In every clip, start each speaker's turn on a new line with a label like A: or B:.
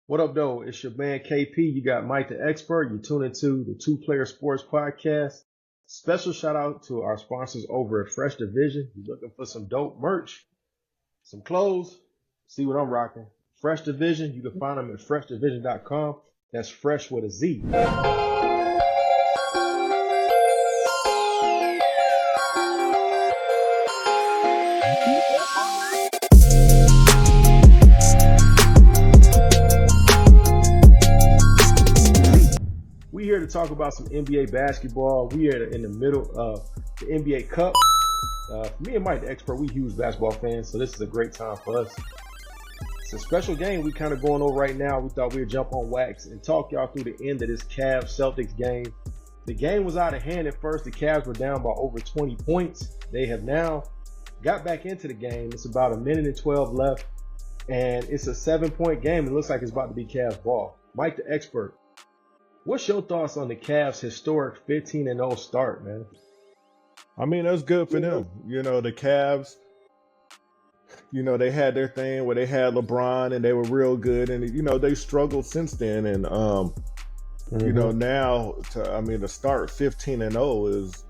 A: What up, though? It's your man KP. You got Mike the Expert. You're tuning into the Two Player Sports Podcast. Special shout out to our sponsors over at Fresh Division. You're looking for some dope merch, some clothes. See what I'm rocking. Fresh Division. You can find them at freshdivision.com. That's fresh with a Z. We here to talk about some NBA basketball. We are in the middle of the NBA Cup. For me and Mike, the Expert, we huge basketball fans, so this is a great time for us. It's a special game we kind of going over right now. We thought we'd jump on wax and talk y'all through the end of this Cavs-Celtics game. The game was out of hand at first. The Cavs were down by over 20 points. They have now got back into the game. It's about a minute and 12 left, and it's a 7-point game. It looks like it's about to be Cavs ball. Mike, the Expert, what's your thoughts on the Cavs' historic 15-0 start, man?
B: I mean, that's good for them. You know, the Cavs, you know, they had their thing where they had LeBron and they were real good. And, you know, they struggled since then. And, you know, now, to start 15-0 is,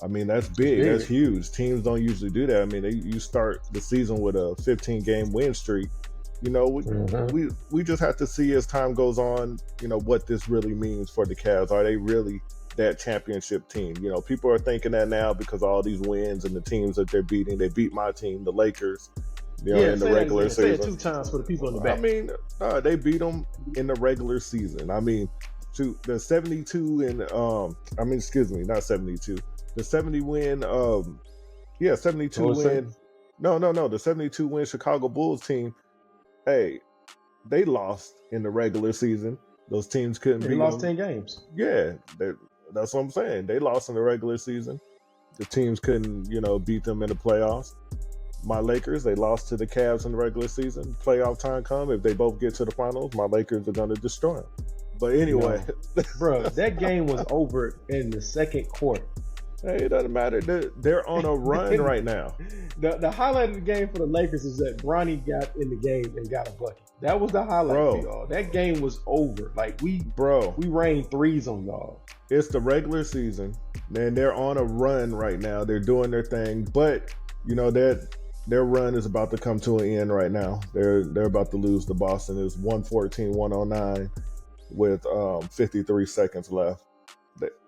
B: I mean, that's big. That's huge. Teams don't usually do that. I mean, you start the season with a 15-game win streak. You know, we just have to see as time goes on, you know, what this really means for the Cavs. Are they really that championship team? You know, people are thinking that now because of all these wins and the teams that they're beating. They beat my team, the Lakers, you know, in the regular season.
A: Say it 2 times for the people in the back.
B: I mean, they beat them in the regular season. I mean, to the 72 and not 72. The 70 win 72 win. No, the 72 win Chicago Bulls team. Hey, they lost in the regular season. Those teams couldn't beat them.
A: They lost 10 games.
B: Yeah, that's what I'm saying. They lost in the regular season. The teams couldn't, you know, beat them in the playoffs. My Lakers, they lost to the Cavs in the regular season. Playoff time come. If they both get to the finals, my Lakers are going to destroy them. But anyway.
A: Bro, that game was over in the second quarter.
B: Hey, it doesn't matter. They're on a run right now.
A: The highlight of the game for the Lakers is that Bronny got in the game and got a bucket. That was the highlight for y'all. That game was over. Like we rained threes on y'all.
B: It's the regular season, man. They're on a run right now. They're doing their thing, but you know their run is about to come to an end right now. They're about to lose to Boston. It's 114-109 with 53 seconds left.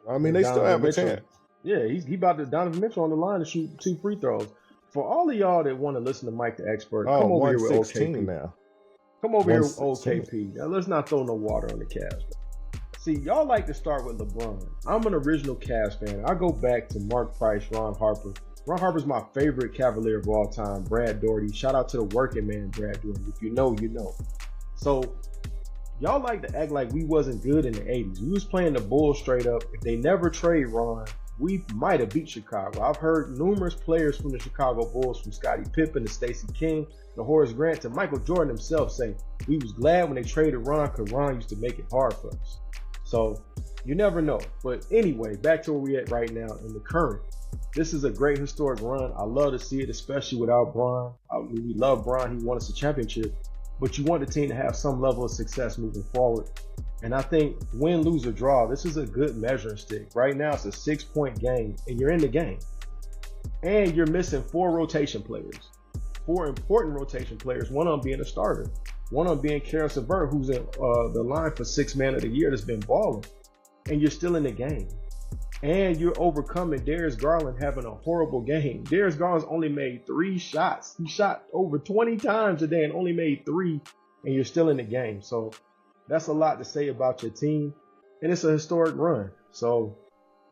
B: I mean, they still have a chance.
A: Yeah, he about to Donovan Mitchell on the line to shoot 2 free throws. For all of y'all that want to listen to Mike the Expert, come over here with OKP.
B: Now.
A: Come over here with OKP. Now, let's not throw no water on the Cavs. See, y'all like to start with LeBron. I'm an original Cavs fan. I go back to Mark Price, Ron Harper. Ron Harper's my favorite Cavalier of all time, Brad Daugherty. Shout out to the working man, Brad Daugherty. If you know, you know. So, y'all like to act like we wasn't good in the 80s. We was playing the Bulls straight up. If they never trade Ron, we might have beat Chicago. I've heard numerous players from the Chicago Bulls, from Scottie Pippen to Stacey King to Horace Grant to Michael Jordan himself, say we was glad when they traded Ron because Ron used to make it hard for us. So you never know. But anyway, back to where we at right now in the current. This is a great historic run. I love to see it, especially without Bron. We love Bron. He won us a championship. But you want the team to have some level of success moving forward. And I think win, lose, or draw, this is a good measuring stick. Right now, it's a 6-point game, and you're in the game. And you're missing 4 rotation players. 4 important rotation players, one of them being a starter. One of them being Karis LeVert, who's in the line for 6th man of the year that's been balling. And you're still in the game. And you're overcoming Darius Garland having a horrible game. Darius Garland's only made 3 shots. He shot over 20 times today and only made 3, and you're still in the game. So that's a lot to say about your team, and it's a historic run. So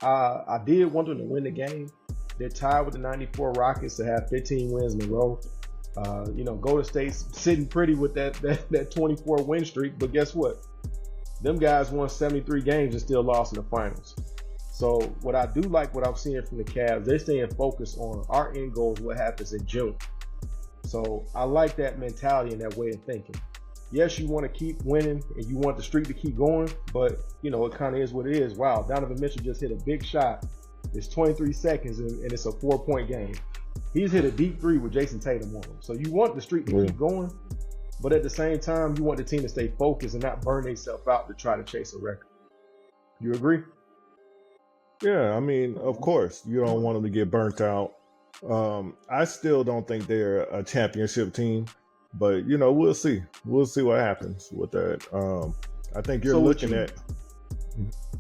A: I did want them to win the game. They're tied with the 94 Rockets to have 15 wins in a row. You know, Golden State's sitting pretty with that 24 win streak, but guess what? Them guys won 73 games and still lost in the finals. So what I do like what I'm seeing from the Cavs, they're staying focused on our end goals, what happens in June. So I like that mentality and that way of thinking. Yes, you want to keep winning and you want the streak to keep going, but you know, it kind of is what it is. Wow, Donovan Mitchell just hit a big shot. It's 23 seconds and it's a 4-point game. He's hit a deep 3 with Jason Tatum on him. So you want the streak to keep going, But at the same time, you want the team to stay focused and not burn themselves out to try to chase a record. You agree?
B: Yeah, I mean, of course, you don't want them to get burnt out. I still don't think they're a championship team, but we'll see. We'll see what happens with that. I think you're looking at.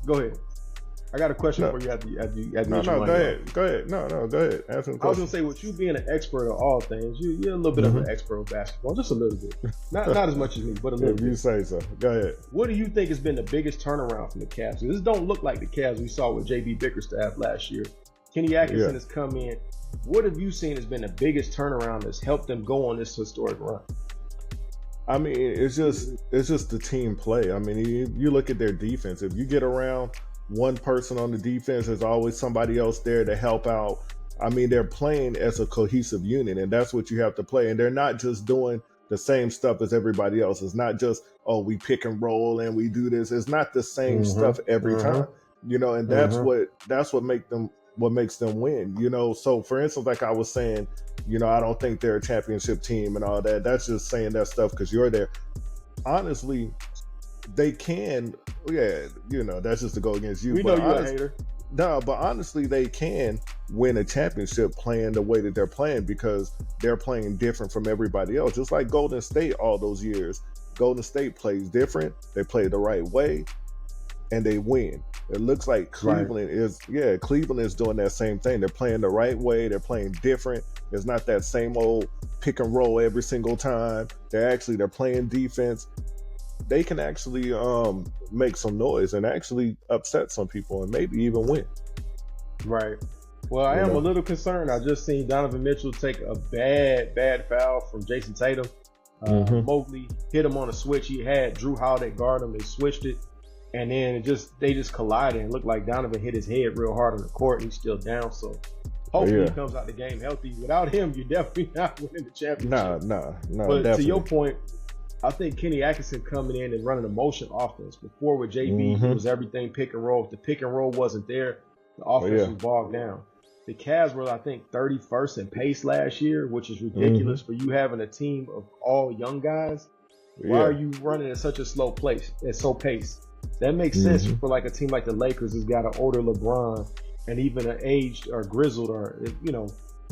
A: Go ahead. I got a question for you.
B: No, go ahead. No, go ahead. Ask him a question.
A: I was gonna say, with you being an expert of all things, you're a little bit of an expert of basketball, just a little bit. Not as much as me, but a little bit.
B: You say so. Go ahead.
A: What do you think has been the biggest turnaround from the Cavs? This don't look like the Cavs we saw with JB Bickerstaff last year. Kenny Atkinson has come in. What have you seen has been the biggest turnaround that's helped them go on this historic run?
B: I mean, it's just the team play. I mean, you look at their defense. If you get around one person on the defense, there's always somebody else there to help out. I mean, they're playing as a cohesive unit, and that's what you have to play. And they're not just doing the same stuff as everybody else. It's not just, we pick and roll and we do this. It's not the same stuff every time, and that's what makes them win. So for instance, like I was saying, I don't think they're a championship team and all that. That's just saying that stuff because you're there. Honestly, they can, that's just to go against you.
A: We know you're a hater.
B: No, but honestly, they can win a championship playing the way that they're playing because they're playing different from everybody else. Just like Golden State all those years. Golden State plays different. They play the right way, and they win. It looks like Cleveland is doing that same thing. They're playing the right way. They're playing different. It's not that same old pick and roll every single time. They're playing defense. They can actually make some noise and actually upset some people and maybe even win.
A: Right. Well, I am a little concerned. I just seen Donovan Mitchell take a bad foul from Jason Tatum. Mobley hit him on a switch. He had Drew Holiday guard him. They switched it. And then they just collided and looked like Donovan hit his head real hard on the court and he's still down. So hopefully he comes out the game healthy. Without him, you're definitely not winning the championship.
B: No.
A: But
B: definitely.
A: To your point, I think Kenny Atkinson coming in and running a motion offense. Before with JB, it was everything pick and roll. If the pick and roll wasn't there, the offense was bogged down. The Cavs were, I think, 31st in pace last year, which is ridiculous for you having a team of all young guys. Why are you running at such a slow pace? That makes sense for like a team like the Lakers who's got an older LeBron and even an aged or grizzled or,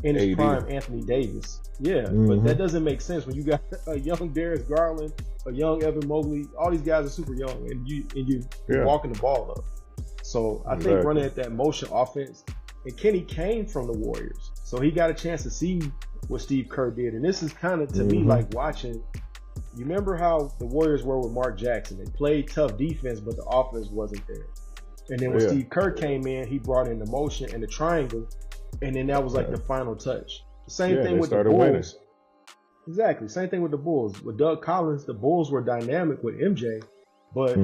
A: in his prime Anthony Davis. But that doesn't make sense when you got a young Darius Garland, a young Evan Mobley. All these guys are super young, and you're walking the ball up. So I think running at that motion offense, and Kenny came from the Warriors, so he got a chance to see what Steve Kerr did. And this is kind of to me like watching. You remember how the Warriors were with Mark Jackson? They played tough defense, but the offense wasn't there. And then when Steve Kerr came in, he brought in the motion and the triangle. And then that was like the final touch. Same thing with the Bulls. Winning. Exactly. Same thing with the Bulls. With Doug Collins, the Bulls were dynamic with MJ. But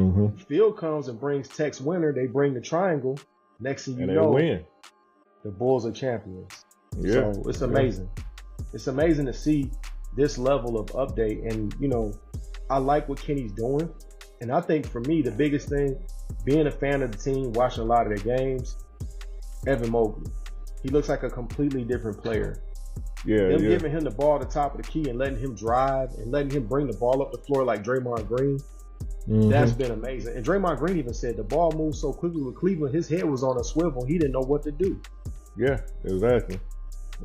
A: Phil comes and brings Tex Winter. They bring the triangle. Next thing you know,
B: win.
A: The Bulls are champions. So it's amazing. It's amazing to see this level of update. And, I like what Kenny's doing. And I think for me, the biggest thing, being a fan of the team, watching a lot of their games, Evan Mobley. He looks like a completely different player. Giving him the ball at the top of the key and letting him drive and letting him bring the ball up the floor like Draymond Green. That's been amazing. And Draymond Green even said the ball moved so quickly with Cleveland, his head was on a swivel. He didn't know what to do. Yeah,
B: exactly.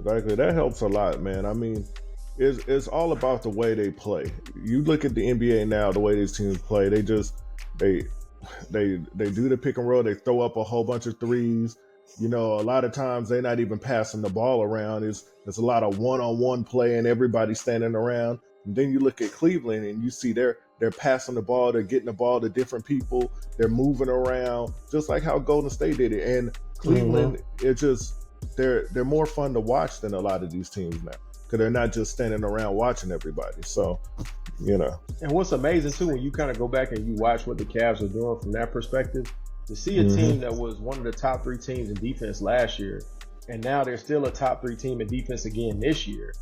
B: That helps a lot, man. I mean, it's all about the way they play. You look at the NBA now, the way these teams play, they do the pick and roll. They throw up a whole bunch of threes. A lot of times they're not even passing the ball around. It's a lot of one-on-one play and everybody standing around. And then you look at Cleveland and you see they're passing the ball, they're getting the ball to different people, they're moving around, just like how Golden State did it. And Cleveland, they're more fun to watch than a lot of these teams now because they're not just standing around watching everybody. So,
A: And what's amazing too, when you kind of go back and you watch what the Cavs are doing from that perspective, to see a team that was one of the top 3 teams in defense last year, and now they're still a top 3 team in defense again this year,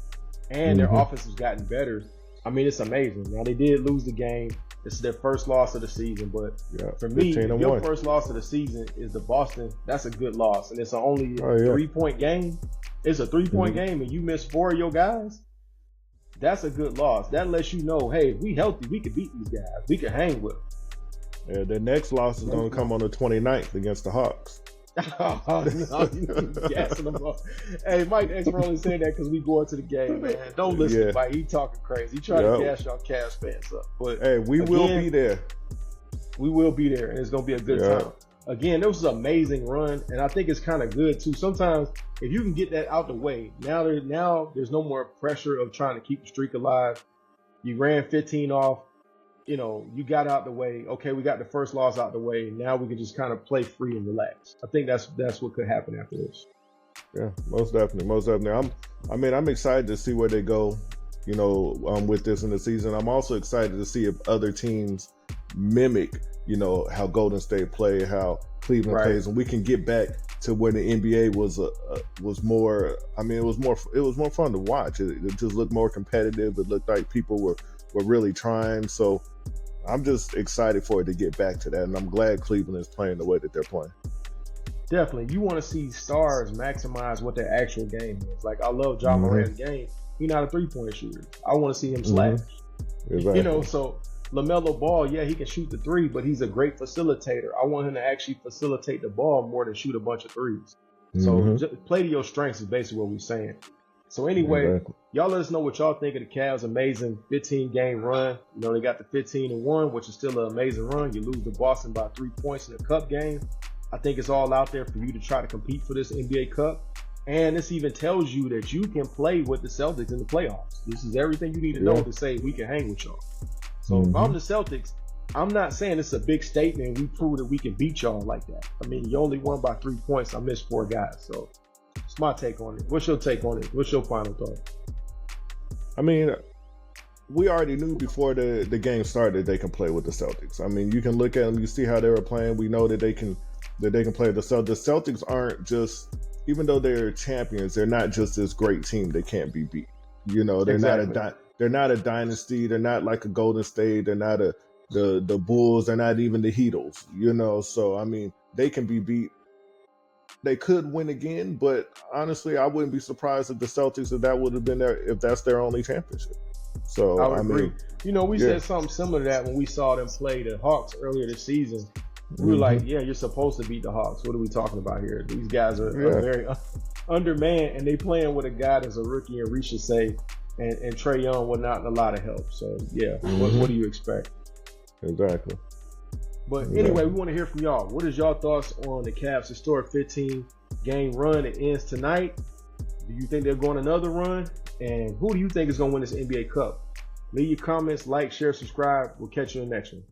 A: and their offense has gotten better. I mean, it's amazing. Now, they did lose the game. This is their first loss of the season, but for me, if your first loss of the season is the Boston, that's a good loss, and it's only a 3-point game. It's a 3-point game, and you miss 4 of your guys. that's a good loss. That lets you know, hey, we healthy. We can beat these guys. We can hang with them.
B: Yeah, the next loss is going to come on the 29th against the Hawks.
A: Oh, no, you gassing them up. Hey, Mike X only saying that because we going to the game, man. Don't listen to Mike. He talking crazy. He trying to gas y'all Cavs fans up. But
B: hey, we will be there.
A: We will be there, and it's going to be a good time. Again, this was an amazing run, and I think it's kind of good, too. Sometimes, if you can get that out the way, now there's no more pressure of trying to keep the streak alive. You ran 15 off. You know, you got out the way. Okay, we got the first loss out the way. Now we can just kind of play free and relax. I think that's what could happen after this.
B: Yeah, most definitely. I'm excited to see where they go, with this in the season. I'm also excited to see if other teams mimic, how Golden State play, how Cleveland plays, and we can get back to when the NBA was more. I mean, it was more fun to watch. It just looked more competitive. It looked like people were really trying. So I'm just excited for it to get back to that, and I'm glad Cleveland is playing the way that they're playing.
A: Definitely. You want to see stars maximize what their actual game is. Like, I love John Morant's game. He's not a three-point shooter. I want to see him slash.
B: Exactly.
A: So LaMelo Ball, yeah, he can shoot the three, but he's a great facilitator. I want him to actually facilitate the ball more than shoot a bunch of threes. So just play to your strengths is basically what we're saying. So anyway, y'all let us know what y'all think of the Cavs' amazing 15-game run. They got the 15-1, which is still an amazing run. You lose to Boston by 3 points in a cup game. I think it's all out there for you to try to compete for this NBA Cup. And this even tells you that you can play with the Celtics in the playoffs. This is everything you need to know to say we can hang with y'all. So if I'm the Celtics, I'm not saying it's a big statement. We prove that we can beat y'all like that. I mean, you only won by 3 points. I missed 4 guys. So it's my take on it. What's your take on it? What's your final thought?
B: I mean, we already knew before the game started they can play with the Celtics. I mean, you can look at them, you see how they were playing. We know that they can play the Celtics. The Celtics aren't just, even though they're champions, they're not just this great team that can't be beat. They're not a dynasty. They're not like a Golden State. They're not the Bulls. They're not even the Heatles. So I mean, they can be beat. They could win again, but honestly, I wouldn't be surprised if the Celtics, if that's their only championship. So
A: I would agree. We said something similar to that when we saw them play the Hawks earlier this season. We were like, yeah, you're supposed to beat the Hawks. What are we talking about here? These guys are very undermanned, and they playing with a guy that's a rookie in Richardson and Trae Young with not a lot of help. So yeah, what do you expect?
B: Exactly.
A: But anyway, we want to hear from y'all. What is y'all thoughts on the Cavs' historic 15-game run? It ends tonight. Do you think they're going another run? And who do you think is going to win this NBA Cup? Leave your comments, like, share, subscribe. We'll catch you in the next one.